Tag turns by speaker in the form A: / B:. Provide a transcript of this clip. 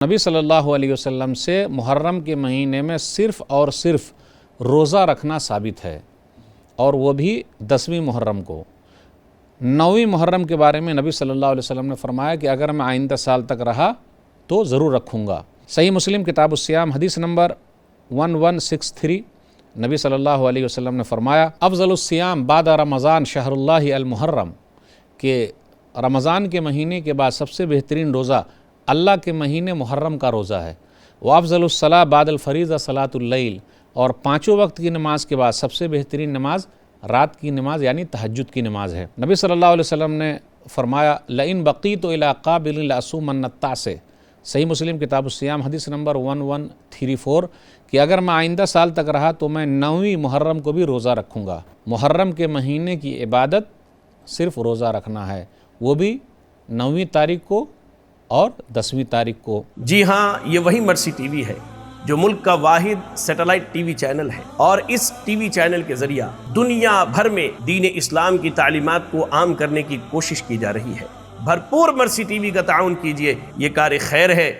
A: نبی صلی اللہ علیہ وسلم سے محرم کے مہینے میں صرف اور صرف روزہ رکھنا ثابت ہے، اور وہ بھی 10ویں محرم کو۔ 9ویں محرم کے بارے میں نبی صلی اللہ علیہ وسلم نے فرمایا کہ اگر میں آئندہ سال تک رہا تو ضرور رکھوں گا۔ صحیح مسلم کتاب الصیام حدیث نمبر 1163، نبی صلی اللہ علیہ وسلم نے فرمایا افضل الصیام بعد رمضان شہر اللہ المحرم، کہ رمضان کے مہینے کے بعد سب سے بہترین روزہ اللہ کے مہینے محرم کا روزہ ہے۔ وافضل الصلاۃ بعد الفریضہ صلاۃ اللیل، اور 5 وقت کی نماز کے بعد سب سے بہترین نماز رات کی نماز یعنی تہجد کی نماز ہے۔ نبی صلی اللہ علیہ وسلم نے فرمایا لئن بقیت الی قابل لأصومن التاسع، صحیح مسلم کتاب الصیام حدیث نمبر 1134، کہ اگر میں آئندہ سال تک رہا تو میں 9ویں محرم کو بھی روزہ رکھوں گا۔ محرم کے مہینے کی عبادت صرف روزہ رکھنا ہے، وہ بھی 9ویں تاریخ کو اور 10ویں تاریخ کو۔
B: جی ہاں، یہ وہی مرسی ٹی وی ہے جو ملک کا واحد سیٹلائٹ ٹی وی چینل ہے، اور اس ٹی وی چینل کے ذریعہ دنیا بھر میں دین اسلام کی تعلیمات کو عام کرنے کی کوشش کی جا رہی ہے۔ بھرپور مرسی ٹی وی کا تعاون کیجئے، یہ کار خیر ہے۔